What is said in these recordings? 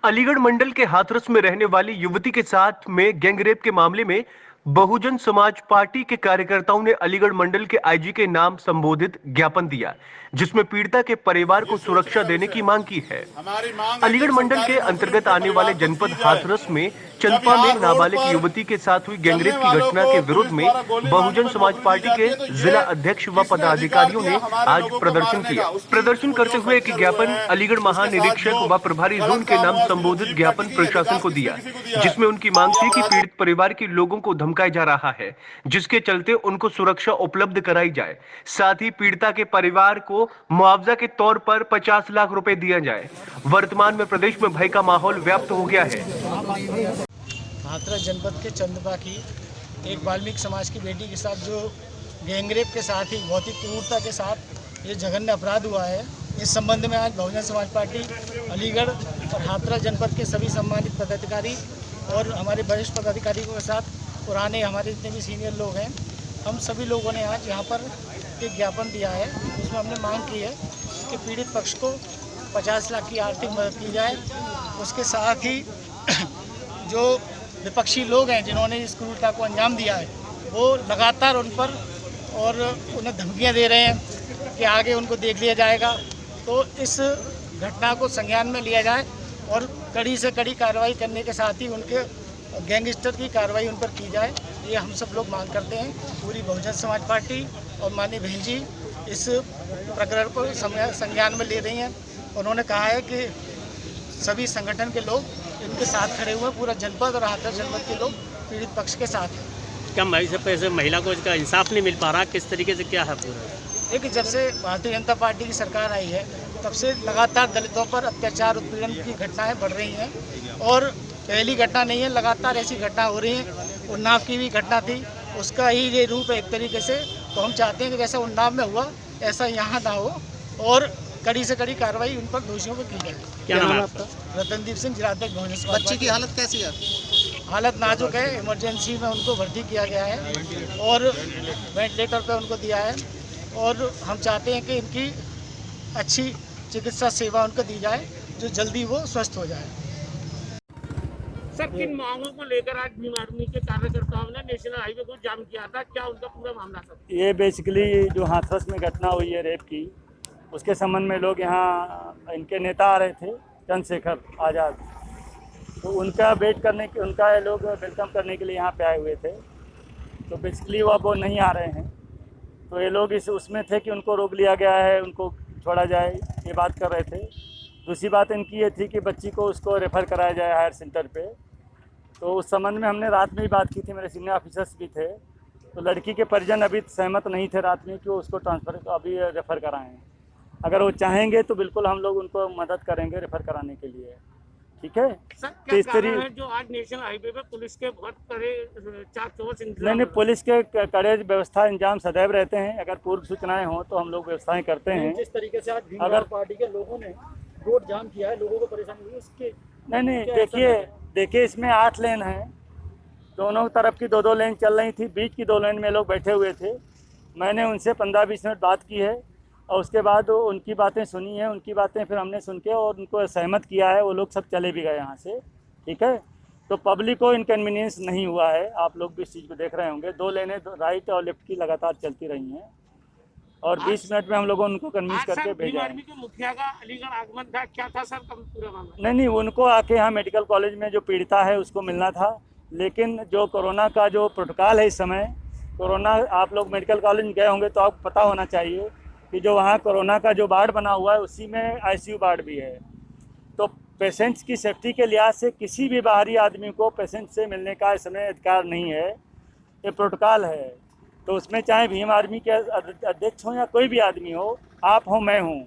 अलीगढ़ मंडल के हाथरस में रहने वाली युवती के साथ में गैंगरेप के मामले में बहुजन समाज पार्टी के कार्यकर्ताओं ने अलीगढ़ मंडल के आईजी के नाम संबोधित ज्ञापन दिया, जिसमें पीड़िता के परिवार को सुरक्षा देने की मांग की है। हमारी मांग है कि अलीगढ़ मंडल के सरकारी नौकरी अंतर्गत पे आने वाले परिवार को जनपद दी जाए। हाथरस में जब चंदपा यहाँ में रोड नाबालिग पर युवती के साथ हुई चलने गैंगरेप की वालों घटना को के विरोध पुलिस में द्वारा गोली मारने बहुजन पर समाज नौकरी दी पार्टी जाती के है, तो ये जिला अध्यक्ष व किसने अधिकार पदाधिकारियों दिया ने हमारे आज लोगों को प्रदर्शन मारने किया। का? उसकी प्रदर्शन करते जो हुए एक फैक्चर हुए ज्ञापन हैं, अलीगढ़ उसके साथ महानिरीक्षक जो व प्रभारी जोन गलत के काम नाम हुआ, उसकी जो संबोधित जीप ज्ञापन कटी गई, प्रशासन अधिकार को किसने दिया, किसी को दिया है? जिसमें उनकी मांग थी कि पीड़ित परिवार के लोगों को धमकाया जा रहा है, जिसके चलते उनको सुरक्षा उपलब्ध कराई जाए। साथ ही पीड़िता के परिवार को मुआवजा के तौर पर 50 लाख रुपए दिया जाए। वर्तमान में प्रदेश में भय का माहौल व्याप्त हो गया है। हाथरस जनपद के चंदपा की एक वाल्मीकि समाज की बेटी के साथ जो गैंगरेप के साथ ही भौतिक क्रूरता के साथ ये जघन्य अपराध हुआ है, इस संबंध में आज बहुजन समाज पार्टी अलीगढ़ और हाथरस जनपद के सभी सम्मानित पदाधिकारी और हमारे वरिष्ठ पदाधिकारियों के साथ पुराने हमारे जितने भी सीनियर लोग हैं, हम सभी लोगों ने आज यहाँ पर एक ज्ञापन दिया है। उसमें हमने मांग की है कि पीड़ित पक्ष को 50 लाख की आर्थिक मदद की जाए। उसके साथ ही जो विपक्षी लोग हैं जिन्होंने इस क्रूरता को अंजाम दिया है, वो लगातार उन पर और उन्हें धमकियां दे रहे हैं कि आगे उनको देख लिया जाएगा। तो इस घटना को संज्ञान में लिया जाए और कड़ी से कड़ी कार्रवाई करने के साथ ही उनके गैंगस्टर की कार्रवाई उन पर की जाए। ये हम सब लोग मांग करते हैं। पूरी बहुजन समाज पार्टी और माननीय बहन जी इस प्रकरण को संज्ञान में ले रही हैं। उन्होंने कहा है कि सभी संगठन के लोग इनके साथ खड़े हुए, पूरा जनपद और हाथरस जनपद के लोग पीड़ित पक्ष के साथ हैं। क्या पैसे महिला को इसका इंसाफ नहीं मिल पा रहा, किस तरीके से क्या है पूरा? देखिए, जब से भारतीय जनता पार्टी की सरकार आई है तब से लगातार दलितों पर अत्याचार उत्पीड़न की घटनाएं बढ़ रही हैं और पहली घटना नहीं है, लगातार ऐसी घटना हो रही है। उन्नाव की भी घटना थी, उसका ही ये रूप है एक तरीके से। तो हम चाहते हैं कि जैसा उन्नाव में हुआ ऐसा यहाँ ना हो और कड़ी से कड़ी कार्रवाई उन पर दोषियों पर की जाए। क्या नाम है आपका? रतनदीप सिंह, जिलाध्यक्ष बहुजन समाज पार्टी। बच्ची की हालत कैसी है? हालत नाजुक है, इमरजेंसी में उनको भर्ती किया गया है और वेंटिलेटर पे उनको दिया है और हम चाहते हैं कि इनकी अच्छी चिकित्सा सेवा उनको दी जाए, जो जल्दी वो स्वस्थ हो जाए। सर, किन मांगों को लेकर आज भीम आर्मी के कार्यकर्ताओं ने नेशनल हाईवे को जाम किया था, क्या उनका पूरा मामला था? ये बेसिकली जो हाथरस में घटना हुई है रेप की, उसके संबंध में लोग यहाँ इनके नेता आ रहे थे, चंद्रशेखर आज़ाद, तो उनका वेट करने के, उनका ये लोग वेलकम करने के लिए यहाँ पे आए हुए थे। तो बेसिकली वो नहीं आ रहे हैं, तो ये लोग उसमें थे कि उनको रोक लिया गया है, उनको छोड़ा जाए, ये बात कर रहे थे। दूसरी बात इनकी ये थी कि बच्ची को उसको रेफ़र कराया जाए हायर सेंटर पे। तो उस संबंध में हमने रात में ही बात की थी, मेरे सीनियर ऑफिसर्स भी थे। तो लड़की के परिजन अभी सहमत नहीं थे रात में कि वो उसको ट्रांसफ़र अभी रेफ़र कराएं। अगर वो चाहेंगे तो बिल्कुल हम लोग उनको मदद करेंगे रेफ़र कराने के लिए, ठीक है? सर, क्या कारण है जो आज नेशनल हाईवे पे पुलिस के बहुत कड़े चाक चौबंद इंतजाम? नहीं, पुलिस के कड़े व्यवस्था इंतजाम सदैव रहते हैं। अगर पूर्व सूचनाएं हों तो हम लोग व्यवस्थाएं करते हैं। जिस तरीके से आज भीम पार्टी के लोगों ने रोड जाम किया है, लोगों को परेशानी हुई, उसके नहीं, देखिए इसमें 8 लेन हैं, दोनों तरफ की 2-2 लेन चल रही थी, बीच की 2 लेन में लोग बैठे हुए थे। मैंने उनसे 15-20 मिनट बात की है और उसके बाद उनकी बातें सुनी है, उनकी बातें फिर हमने सुन के और उनको सहमत किया है, वो लोग सब चले भी गए यहाँ से, ठीक है? तो पब्लिक को इनकन्वीनियंस नहीं हुआ है। आप लोग भी इस चीज़ को देख रहे होंगे, 2 लेनें राइट और लेफ्ट की लगातार चलती रही हैं और 20 मिनट में हम लोगों उनको कन्विंस करके भेजा है। के मुखिया का अलीगढ़ आगमन था, क्या था सर पूरा मामला? नहीं, उनको आके यहाँ मेडिकल कॉलेज में जो पीड़िता है उसको मिलना था, लेकिन जो कोरोना का जो प्रोटोकॉल है इस समय, कोरोना, आप लोग मेडिकल कॉलेज में गए होंगे तो आपको पता होना चाहिए कि जो वहाँ कोरोना का जो वार्ड बना हुआ है उसी में आईसीयू वार्ड भी है। तो पेशेंट्स की सेफ्टी के लिहाज से किसी भी बाहरी आदमी को पेशेंट से मिलने का इस समय अधिकार नहीं है, ये प्रोटोकॉल है। तो उसमें चाहे भीम आर्मी के अध्यक्ष हो या कोई भी आदमी हो, आप हो मैं हूँ,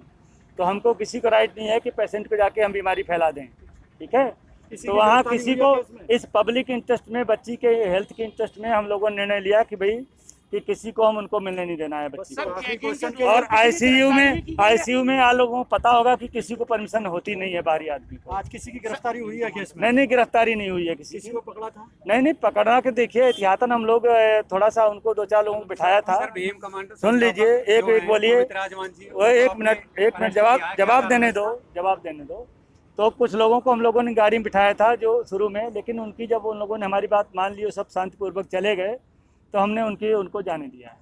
तो हमको किसी को राइट नहीं है कि पेशेंट को जाके हम बीमारी फैला दें, ठीक है? तो वहाँ किसी को इस पब्लिक इंटरेस्ट में, बच्ची के हेल्थ के इंटरेस्ट में हम लोगों ने निर्णय लिया कि भाई कि किसी को हम उनको मिलने नहीं देना है बच्ची को। और आईसीयू में आप लोगों को पता होगा कि किसी को परमिशन होती नहीं है बाहरी आदमी को। आज किसी की गिरफ्तारी हुई है केस में? नहीं, गिरफ्तारी नहीं हुई है किसी को पकड़ा था? नहीं, पकड़ा के देखिए, एहतियातन हम लोग थोड़ा सा उनको 2-4 लोगों को बिठाया था। सुन लीजिए, एक बोलिए, वो एक मिनट जवाब देने दो। तो कुछ लोगों को हम लोगों ने गाड़ी में बिठाया था जो शुरू में, लेकिन उनकी जब उन लोगों ने हमारी बात मान ली और सब शांतिपूर्वक चले गए तो हमने उनको जाने दिया है।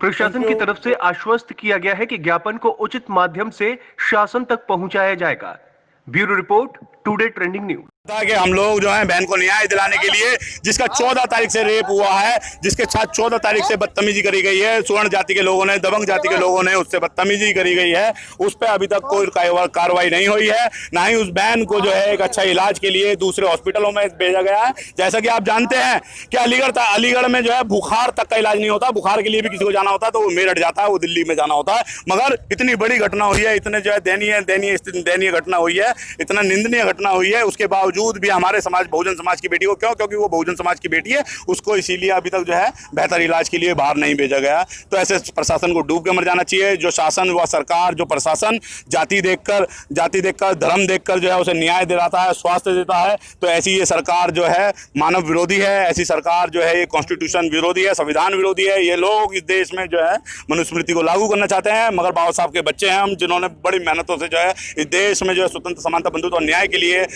प्रशासन की तरफ से आश्वस्त किया गया है कि ज्ञापन को उचित माध्यम से शासन तक पहुंचाया जाएगा। Bureau report, today trending news. कि हम लोग जो है बहन को न्याय दिलाने के लिए, जिसका 14 तारीख से रेप हुआ है, जिसके साथ 14 तारीख से बदतमीजी करी गई है, स्वर्ण जाति के लोगों ने, दबंग जाति के लोगों ने उससे बदतमीजी करी गई है, उस पर अभी तक कोई कार्रवाई नहीं हुई है। ना ही उस बहन को जो है एक अच्छा इलाज के लिए दूसरे हॉस्पिटलों में भेजा गया है। जैसा कि आप जानते हैं कि अलीगढ़ में जो है बुखार तक का इलाज नहीं होता। बुखार के लिए भी किसी को जाना होता है तो वो मेरठ जाता है, वो दिल्ली में जाना होता है। मगर इतनी बड़ी घटना हुई है, इतने जो है दयनीय घटना हुई है, इतना निंदनीय घटना हुई है, उसके बावजूद भी हमारे समाज, बहुजन समाज की बेटी को, क्योंकि वो बहुजन समाज की बेटी है, उसको इसीलिए अभी तक जो है बेहतर इलाज के लिए बाहर नहीं भेजा गया। तो ऐसे प्रशासन को डूब के मर जाना चाहिए। जो शासन व सरकार, जो प्रशासन जाति देखकर, धर्म देखकर जो है उसे न्याय दिलाता है, स्वास्थ्य देता है, तो ऐसी ये सरकार जो है मानव विरोधी है। ऐसी सरकार जो है ये कॉन्स्टिट्यूशन विरोधी है, संविधान विरोधी है। ये लोग इस देश में जो है मनुस्मृति को लागू करना चाहते हैं, मगर बाबा साहब के बच्चे हैं हम, जिन्होंने बड़ी मेहनतों से जो है इस देश में जो है स्वतंत्र, समानता, बंधुत्व और न्याय के लिए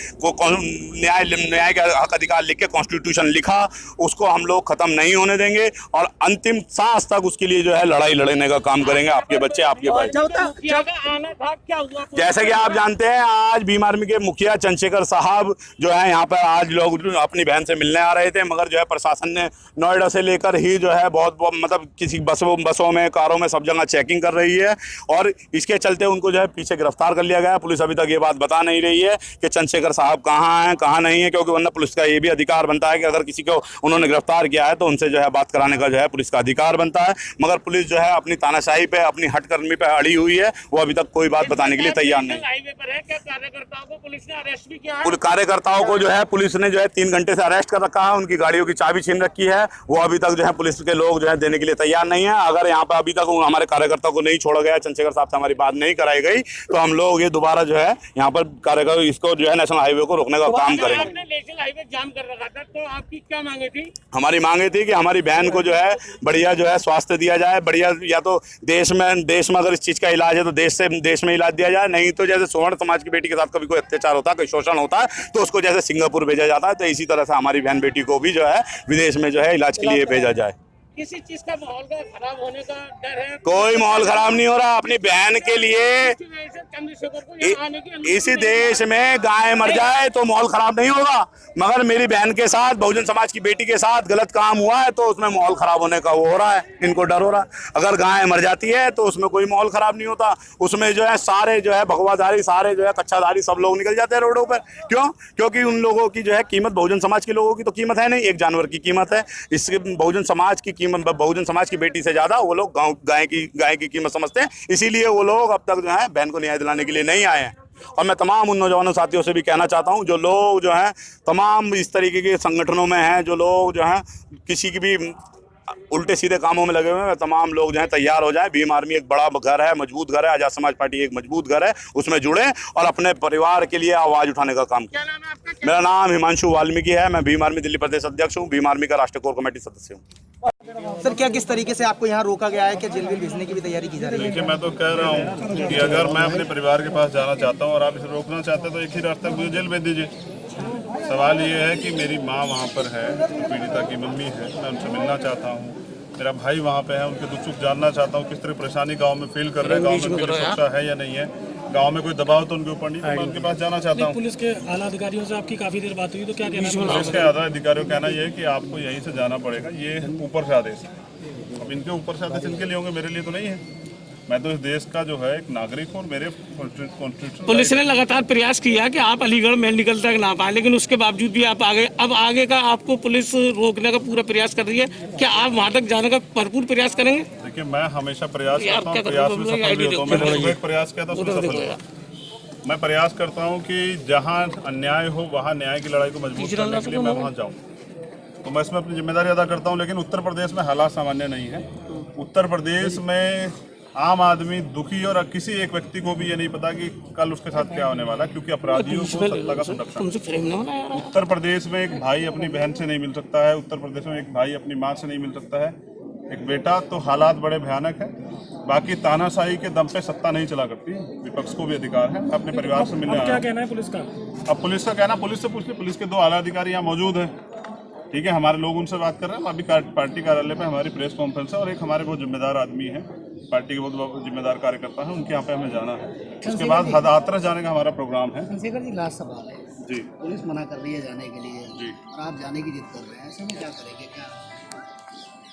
न्याय का हक अधिकार लिख के कॉन्स्टिट्यूशन लिखा, उसको हम लोग खत्म नहीं होने देंगे और अंतिम सांस तक उसके लिए जो है लड़ाई लड़ने का काम करेंगे। आपके बच्चे, आपके भाई। आना था, क्या हुआ? जैसे कि आप जानते हैं, आज भीम आर्मी के मुखिया चंद्रशेखर साहब जो है यहाँ पर आज लोग अपनी बहन से मिलने आ रहे थे, मगर जो है प्रशासन ने नोएडा से लेकर ही जो है बहुत मतलब किसी बसों में, कारों में, सब जगह चेकिंग कर रही है और इसके चलते उनको जो है पीछे गिरफ्तार कर लिया गया। पुलिस अभी तक ये बात बता नहीं रही है कि चंद्रशेखर साहब कहाँ हैं, कहाँ नहीं है, क्योंकि वरना पुलिस का ये भी अधिकार बनता है कि अगर किसी को उन्होंने गिरफ्तार किया है तो उनसे जो है बात कराने का जो है पुलिस का अधिकार बनता है। मगर पुलिस जो है अपनी तानाशाही पे, अपनी हटकर्मी पे अड़ी हुई है, वो अभी तक कोई बात बताने के लिए तैयार नहीं। हाईवे पर है, क्या कार्यकर्ताओं को पुलिस ने अरेस्ट भी किया है? कार्यकर्ताओं को जो है पुलिस ने जो है 3 घंटे से अरेस्ट कर रखा है, उनकी गाड़ियों की चाबी छीन रखी है। वो अभी तक जो है पुलिस के लोग जो है देने के लिए तैयार नहीं है। अगर यहाँ पर अभी तक हमारे कार्यकर्ताओं को नहीं छोड़ा गया, चंद्रशेखर साहब से हमारी बात नहीं कराई गई, तो हम लोग ये दोबारा जो है यहाँ पर कार्यकर्ता इसको जो है नेशनल हाईवे को रोकने का काम करेंगे। आपने नेशनल हाईवे जाम कर रखा था, तो आपकी क्या मांगे थी? हमारी मांगे थी कि हमारी बहन को जो है बढ़िया जो है स्वास्थ्य दिया जाए, बढ़िया, या तो देश में अगर इस चीज़ का इलाज है तो देश में इलाज दिया जाए, नहीं तो जैसे स्वर्ण समाज की बेटी के साथ कभी कोई अत्याचार होता है, कोई शोषण होता है, तो उसको जैसे सिंगापुर भेजा जाता है, तो इसी तरह से हमारी बहन बेटी को भी जो है विदेश में जो है इलाज के लिए भेजा जाए। किसी चीज का माहौल का खराब होने का डर है? कोई माहौल खराब नहीं हो रहा। अपनी बहन के लिए चंद्रशेखर को यहाँ आने की अनुमति इसी देश में गाय मर जाए तो माहौल खराब नहीं होगा, मगर मेरी बहन के साथ, बहुजन समाज की बेटी के साथ गलत काम हुआ है तो उसमें माहौल खराब होने का वो हो रहा है, इनको डर हो रहा है। अगर गाय मर जाती है तो उसमें कोई माहौल खराब नहीं होता, उसमें जो है सारे जो है भगवाधारी, सारे जो है कच्चाधारी सब लोग निकल जाते हैं रोडों पर। क्यों? क्योंकि उन लोगों की जो है कीमत, बहुजन समाज के लोगों की तो कीमत है नहीं, एक जानवर की कीमत है। इसके बहुजन समाज की कीमत, बहुजन समाज की बेटी से ज्यादा वो लोग गाय की कीमत समझते हैं। इसीलिए वो लोग अब तक जो है बहन को न्याय दिलाने के लिए नहीं आए हैं। और मैं तमाम उन नौजवानों साथियों से भी कहना चाहता हूं, जो लोग जो हैं तमाम इस तरीके के संगठनों में हैं, जो लोग जो हैं किसी की भी उल्टे सीधे कामों में लगे हुए हैं, तमाम लोग जो हैं तैयार हो जाएं। भीम आर्मी एक बड़ा घर है, मजबूत घर है, आजाद समाज पार्टी एक मजबूत घर है, उसमें जुड़े और अपने परिवार के लिए आवाज उठाने का काम करें। मेरा नाम हिमांशु वाल्मीकि है, मैं भीम आर्मी दिल्ली प्रदेश अध्यक्ष हूँ, भीम आर्मी का राष्ट्रीय कोर कमेटी सदस्य हूँ। सर, क्या किस तरीके से आपको यहाँ रोका गया है? क्या जेल वेल भेजने की भी तैयारी की जा रही है? देखिए, मैं तो कह रहा हूँ कि अगर मैं अपने परिवार के पास जाना चाहता हूँ और आप इसे रोकना चाहते हैं तो एक ही रास्ता, मुझे जेल भेज दीजिए। सवाल ये है कि मेरी माँ वहाँ पर है, पीड़िता की मम्मी है, मैं उनसे मिलना चाहता हूँ। मेरा भाई वहाँ पे है, उनके दुख सुख जानना चाहता हूँ, किस तरह परेशानी गांव में फील कर रहे हैं, गांव में पुलिस सुरक्षा है या नहीं है, गांव में कोई दबाव तो उनके ऊपर नहीं, तो मैं उनके पास जाना चाहता हूँ। पुलिस के आला अधिकारियों से आपकी काफी देर बात हुई, तो क्या कहना है? पुलिस के आला अधिकारियों का कहना यह है कि आपको यहीं से जाना पड़ेगा, ये ऊपर से आदेश है। अब इनके ऊपर से आदेश इनके लिए होंगे, मेरे लिए तो नहीं है। मैं तो इस देश का जो है एक नागरिक हूँ, मेरे कॉन्स्टिट्यूशन। पुलिस ने लगातार प्रयास किया कि आप अलीगढ़ मेडिकल तक ना पाए, लेकिन उसके बावजूद भी आप आगे, अब आगे का आपको पुलिस रोकने का पूरा प्रयास कर रही है। क्या आप वहाँ तक जाने का भरपूर प्रयास करेंगे? देखिए, मैं हमेशा प्रयास करता हूँ, प्रयास में सफल भी होता हूँ। मैंने एक प्रयास किया था, उसमें सफल हुआ। मैं प्रयास करता हूँ कि जहाँ अन्याय हो वहाँ न्याय की लड़ाई को मजबूत करने के लिए मैं वहाँ जाऊँ, तो मैं इसमें अपनी जिम्मेदारी अदा करता हूँ। लेकिन उत्तर प्रदेश में हालात सामान्य नहीं है। उत्तर प्रदेश में आम आदमी दुखी, और किसी एक व्यक्ति को भी ये नहीं पता कि कल उसके साथ क्या होने वाला, क्योंकि अपराधियों को सत्ता का संरक्षण। उत्तर प्रदेश में एक भाई अपनी बहन से नहीं मिल सकता है, उत्तर प्रदेश में एक भाई अपनी माँ से नहीं मिल सकता है, एक बेटा। तो हालात बड़े भयानक है। बाकी तानाशाही के दम पे सत्ता नहीं चला करती, विपक्ष को भी अधिकार है। अपने परिवार से मिलने क्या कहना है पुलिस का? अब पुलिस का कहना, पुलिस से पूछ ली, पुलिस के 2 आला अधिकारी यहाँ मौजूद हैं, ठीक है, हमारे लोग उनसे बात कर रहे हैं। अभी पार्टी कार्यालय पे हमारी प्रेस कॉन्फ्रेंस है और एक हमारे बहुत जिम्मेदार आदमी हैं, पार्टी के बहुत जिम्मेदार कार्यकर्ता हैं, उनके यहाँ पे हमें जाना है। उसके बाद हाथरस जाने का हमारा प्रोग्राम है। चंद्रशेखर जी, लास्ट सवाल है जी। पुलिस मना कर रही है जाने के लिए जी। और आप जाने की जिद कर रहे हैं, ऐसे में क्या करेंगे? क्या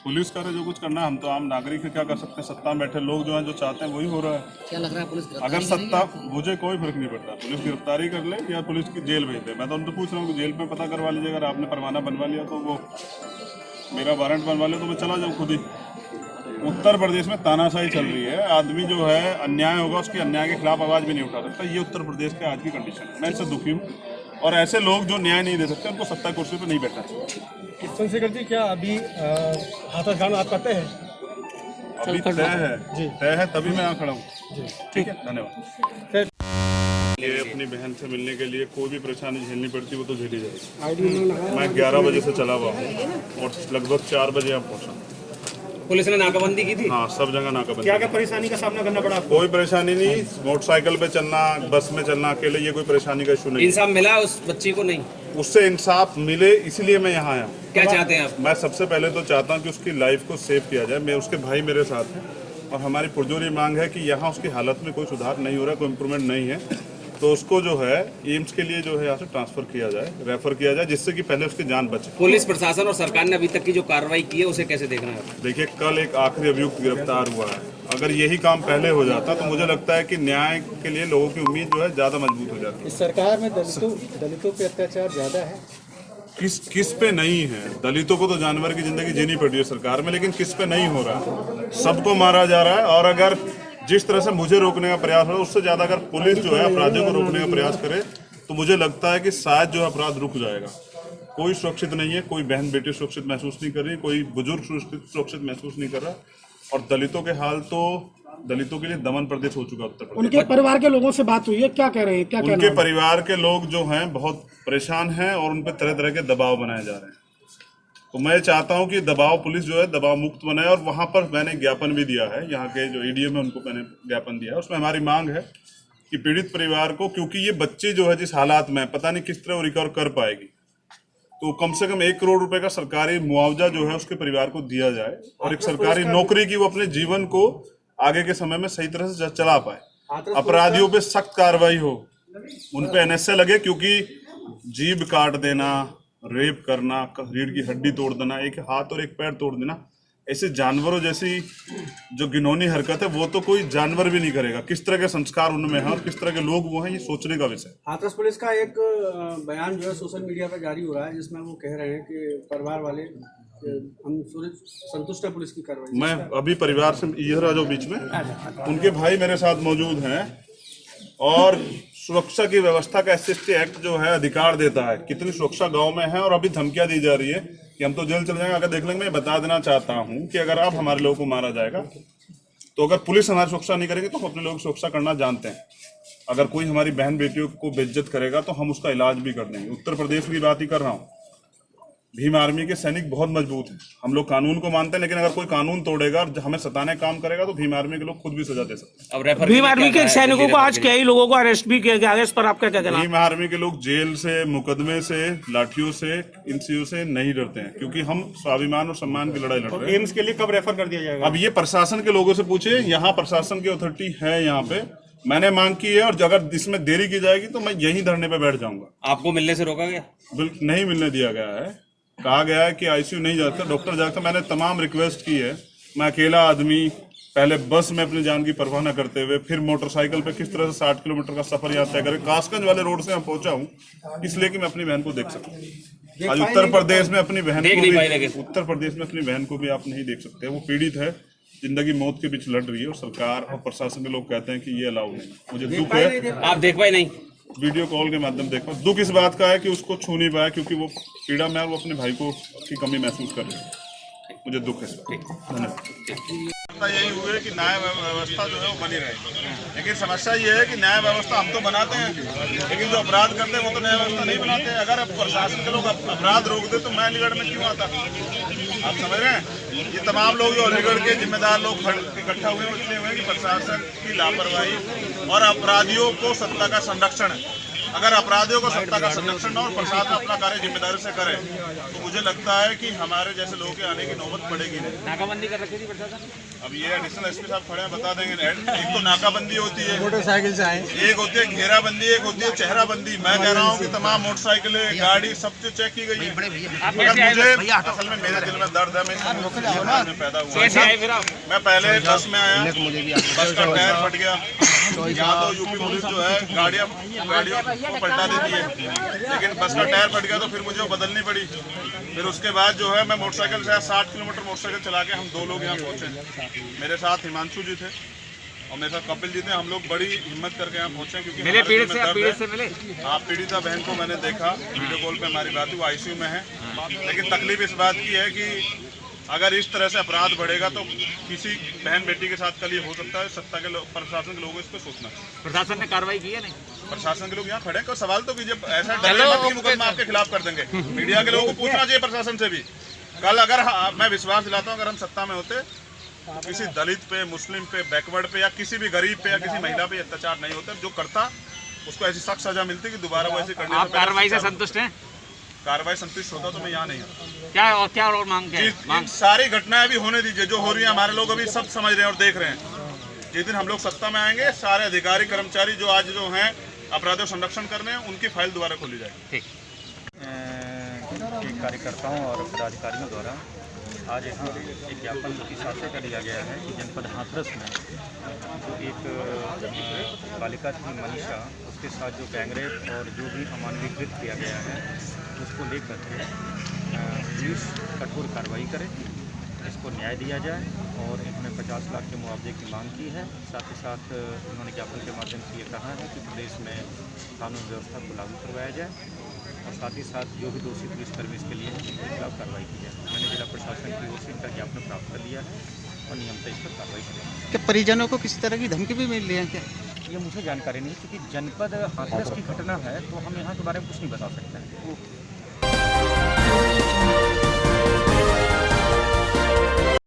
पुलिस करे जो कुछ करना है, हम तो आम नागरिक है, क्या कर सकते हैं? सत्ता में बैठे लोग जो हैं, जो चाहते हैं वही हो रहा है। क्या लग रहा है पुलिस अगर सत्ता, मुझे कोई फर्क नहीं पड़ता, पुलिस गिरफ्तारी कर ले या पुलिस की जेल भेज दे। मैं तो उनसे पूछ रहा हूँ कि जेल में पता करवा लीजिए, अगर आपने परवाना बनवा लिया तो वो मेरा वारंट बनवा लिया तो मैं चला जाऊँ खुद ही। उत्तर प्रदेश में तानाशाही चल रही है, आदमी जो है अन्याय होगा उसके अन्याय के खिलाफ आवाज़ भी नहीं उठा सकता। ये उत्तर प्रदेश के आज की कंडीशन है। मैं इससे दुखी हूँ और ऐसे लोग जो न्याय नहीं दे सकते उनको सत्ता कुर्सी पर नहीं बैठना चाहिए। चंद्रशेखर जी, क्या अभी हाथरस जाना आप करते हैं? अभी तय है तभी मैं यहाँ खड़ा हूँ। ठीक है, धन्यवाद। ये अपनी बहन से मिलने के लिए कोई भी परेशानी झेलनी पड़ती वो तो झेली जाएगी। मैं 11 बजे से चला हुआ हूँ और लगभग 4 बजे यहाँ पहुँचा। पुलिस ने नाकाबंदी की थी? हाँ, सब जगह नाकाबंदी। क्या क्या परेशानी का सामना करना पड़ा? कोई परेशानी नहीं, मोटरसाइकिल पे चलना, बस में चलना अकेले, ये कोई परेशानी का इशू नहीं। इंसाफ मिला उस बच्ची को? नहीं, उससे इंसाफ मिले इसलिए मैं यहाँ आया। क्या चाहते हैं आप? मैं सबसे पहले तो चाहता हूँ कि उसकी लाइफ को सेव किया जाए। मैं, उसके भाई मेरे साथ हैं और हमारी पुरजोर मांग है कि यहाँ उसकी हालत में कोई सुधार नहीं हो रहा है, कोई इम्प्रूवमेंट नहीं है, तो उसको जो है एम्स के लिए जो है यहाँ से ट्रांसफर किया जाए, रेफर किया जाए, जिससे कि पहले उसकी जान बचे। पुलिस प्रशासन और सरकार ने अभी तक की जो कार्रवाई की है उसे कैसे देखना है? देखिए, कल एक आखिरी अभियुक्त गिरफ्तार हुआ है। अगर यही काम पहले हो जाता तो मुझे लगता है कि न्याय के लिए लोगों की उम्मीद जो है ज़्यादा मजबूत हो जाती। इस सरकार में दलितों पे अत्याचार ज़्यादा है? किस पे नहीं है? दलितों को तो जानवर की जिंदगी जीनी पड़ी है सरकार में, लेकिन किस पे नहीं हो रहा? सबको मारा जा रहा है। और अगर जिस तरह से मुझे रोकने का प्रयास हो रहा है उससे ज़्यादा अगर पुलिस जो है अपराधियों को रोकने का प्रयास करे तो मुझे लगता है कि शायद जो अपराध रुक जाएगा। कोई सुरक्षित नहीं है, कोई बहन बेटी सुरक्षित महसूस नहीं कर रही, कोई बुजुर्ग सुरक्षित महसूस नहीं कर रहा। और दलितों के हाल तो, दलितों के लिए दमन प्रदेश हो चुका उत्तर प्रदेश। उनके परिवार के लोगों से बात हुई है, क्या कह रहे हैं? क्या उनके परिवार के लोग जो हैं बहुत परेशान हैं और उन पर तरह तरह के दबाव बनाए जा रहे हैं। तो मैं चाहता हूं कि दबाव, पुलिस जो है दबाव मुक्त बनाए। और वहां पर मैंने ज्ञापन भी दिया है, यहाँ के जो एडीएम है उनको मैंने ज्ञापन दिया है। उसमें हमारी मांग है कि पीड़ित परिवार को, क्योंकि ये बच्चे जो है जिस हालात में, पता नहीं किस तरह वो रिकवर कर पाएगी, तो कम से कम 1 करोड़ रुपए का सरकारी मुआवजा जो है उसके परिवार को दिया जाए और एक सरकारी नौकरी की वो अपने जीवन को आगे के समय में सही तरह से चला पाए। अपराधियों पे सख्त कार्रवाई हो, उन पे एनएसए लगे, क्योंकि जीभ काट देना, रेप करना, रीढ़ की हड्डी तोड़ देना, एक हाथ और एक पैर तोड़ देना, ऐसे जानवरों जैसी जो घिनौनी हरकत है वो तो कोई जानवर भी नहीं करेगा। किस तरह के संस्कार उनमें हैं और किस तरह के लोग वो हैं, ये सोचने का विषय। हाथरस पुलिस का एक बयान जो है सोशल मीडिया पर जारी हो रहा है, जिसमें वो कह रहे हैं कि परिवार वाले हम संतुष्ट है पुलिस की कार्रवाई। मैं अभी परिवार से इधर आ जाऊं बीच में, उनके भाई मेरे साथ मौजूद हैं और सुरक्षा की व्यवस्था का एसएसटी एक्ट जो है अधिकार देता है कितनी सुरक्षा गांव में है। और अभी धमकियां दी जा रही है कि हम तो जेल चले जाएंगे अगर देख लेंगे। मैं बता देना चाहता हूं कि अगर आप हमारे लोगों को मारा जाएगा तो अगर पुलिस हमारी सुरक्षा नहीं करेगी तो हम अपने लोगों की सुरक्षा करना जानते हैं। अगर कोई हमारी बहन बेटियों को बेइज्जत करेगा तो हम उसका इलाज भी कर देंगे। उत्तर प्रदेश की बात ही कर रहा हूँ, भीम आर्मी के सैनिक बहुत मजबूत हैं। हम लोग कानून को मानते हैं, लेकिन अगर कोई कानून तोड़ेगा और हमें सताने काम करेगा तो भीम आर्मी के लोग खुद भी सजा दे सकते हैं। भीम आर्मी के सैनिकों को आज कई लोगों को अरेस्ट भी किया गया है, इस पर आपका क्या कहना है? भीम आर्मी के लोग जेल से, मुकदमे से, लाठियों से, इन चीजों से नहीं डरते हैं, क्योंकि हम स्वाभिमान और सम्मान की लड़ाई लड़ रहे हैं। एम्स के लिए कब रेफर कर दिया जाएगा? अब ये प्रशासन के लोगों से पूछे, यहाँ प्रशासन की अथॉरिटी है। यहाँ पे मैंने मांग की है और अगर इसमें देरी की जाएगी तो मैं यहीं धरने पे बैठ जाऊंगा। आपको मिलने से रोका गया? बिल्कुल नहीं मिलने दिया गया है। कहा गया है कि आईसीयू नहीं जाता, डॉक्टर जाता। मैंने तमाम रिक्वेस्ट की है। मैं अकेला आदमी पहले बस में अपनी जान की परवाह न करते हुए फिर मोटरसाइकिल पे किस तरह से 60 किलोमीटर का सफर यहाँ तय करे, कासगंज वाले रोड से मैं पहुंचा हूँ इसलिए कि मैं अपनी बहन को देख सकूँ। आज उत्तर प्रदेश में अपनी बहन को भी, उत्तर प्रदेश में अपनी बहन को भी आप नहीं देख सकते। वो पीड़ित है, जिंदगी मौत के बीच लड़ रही है और सरकार और प्रशासन के लोग कहते हैं कि ये अलाउ नहीं। मुझे दुख है, आप देख पाए नहीं, वीडियो कॉल के माध्यम देख पाए। दुख इस बात का है कि उसको छू नहीं पाया, क्योंकि वो पीड़ा में वो अपने भाई को की कमी महसूस कर रही है। मुझे दुख है। धन्यवाद। यही हुए कि न्याय व्यवस्था जो है वो बनी रहे, लेकिन समस्या ये है कि न्याय व्यवस्था हम तो बनाते हैं, लेकिन जो अपराध करते हैं वो तो न्याय व्यवस्था नहीं बनाते। अगर अब प्रशासन के लोग अपराध रोक दे तो मैं अलीगढ़ में क्यों आता? आप समझ रहे हैं? ये तमाम लोग जो अलीगढ़ के जिम्मेदार लोग इकट्ठा हुए इसलिए हुए कि प्रशासन की लापरवाही और अपराधियों को सत्ता का संरक्षण है। अगर अपराधियों को सत्ता का संरक्षण न और प्रशासन अपना कार्य जिम्मेदारी से करे तो मुझे लगता है कि हमारे जैसे लोगों के आने की नौबत पड़ेगी नहीं। नाकाबंदी कर रखी थी प्रशासन। अब ये एडिशनल एसपी साहब खड़े हैं, बता देंगे। एक तो नाकाबंदी होती है, मोटरसाइकिल से आए, एक होती है घेराबंदी, एक होती है चेहराबंदी। मैं कह रहा हूँ कि तमाम मोटरसाइकिलें, गाड़ी सब चीज चेक की गई है। मगर मुझे असल में मेरे दिल में दर्द है, मैं पैदा हुआ। मैं पहले बस में आया, बस का टायर फट गया। यहाँ तो यूपी पुलिस जो है गाड़ियों को पलटा देती है, लेकिन बस का टायर फट गया तो फिर मुझे वो बदलनी पड़ी। फिर उसके बाद जो है मैं मोटरसाइकिल से 60 किलोमीटर मोटरसाइकिल चला के हम 2 लोग यहाँ पहुँचे। मेरे साथ हिमांशु जी थे और मेरे साथ कपिल जी थे। हम लोग बड़ी हिम्मत करके यहाँ पहुँचे क्योंकि आप पीड़िता बहन को मैंने देखा, वीडियो कॉल पे हमारी बात हुई, वो आईसीयू में है। लेकिन तकलीफ इस बात की है कि अगर इस तरह से अपराध बढ़ेगा तो किसी बहन बेटी के साथ कल ये हो सकता है। सत्ता के लोग, प्रशासन के लोगों को इस पर सोचना है। प्रशासन ने कार्रवाई की है नहीं? प्रशासन के लोग यहाँ खड़े हैं, कोई सवाल तो कीजिए। ऐसा डरे मत कि मुकदमा आपके खिलाफ कर देंगे। मीडिया के लोगों को पूछना चाहिए प्रशासन से भी। कल अगर मैं विश्वास दिलाता हूँ, अगर हम सत्ता में होते तो किसी दलित पे, मुस्लिम पे, बैकवर्ड पे या किसी भी गरीब पे या किसी महिला पे अत्याचार नहीं होता। जो करता उसको ऐसी सख्त सजा मिलती कि दोबारा वो ऐसी करने। आप कार्रवाई से संतुष्ट हैं? कार्रवाई संतुष्ट होता तो मैं यहाँ नहीं आता। क्या और मांग क्या है? सारी घटनाएं भी होने दीजिए, जो हो रही है हमारे लोग अभी सब समझ रहे हैं और देख रहे हैं। जिस दिन हम लोग सत्ता में आएंगे, सारे अधिकारी कर्मचारी जो आज जो हैं अपराधियों संरक्षण करने हैं, उनकी फाइल दोबारा खोली जाएगी। ठीक। कार्यकर्ताओं और पदाधिकारियों द्वारा आज यहाँ एक ज्ञापन की साथ का दिया गया है कि जनपद हाथरस में जो एक बालिका थी मनीषा, उसके साथ जो गैंगरेप और जो भी अमानवीय कृत्य किया गया है उसको लेकर के पुलिस कठोर कार्रवाई करे, इसको न्याय दिया जाए। और इन्होंने 50 लाख के मुआवजे की मांग की है। साथ ही साथ उन्होंने ज्ञापन के माध्यम से ये कहा है कि प्रदेश में कानून व्यवस्था को लागू करवाया जाए और साथ ही साथ जो भी दोषी पुलिसकर्मी इसके लिए उनके खिलाफ कार्रवाई की जाए। मैंने जिला प्रशासन की ओर से इनका ज्ञापन प्राप्त कर लिया है और नियमतः इस पर कार्रवाई करेंगे। क्या परिजनों को किसी तरह की धमकी भी मिल रही है क्या? ये मुझे जानकारी नहीं, क्योंकि जनपद हाथरस की घटना है तो हम यहाँ के बारे में कुछ नहीं बता सकते हैं।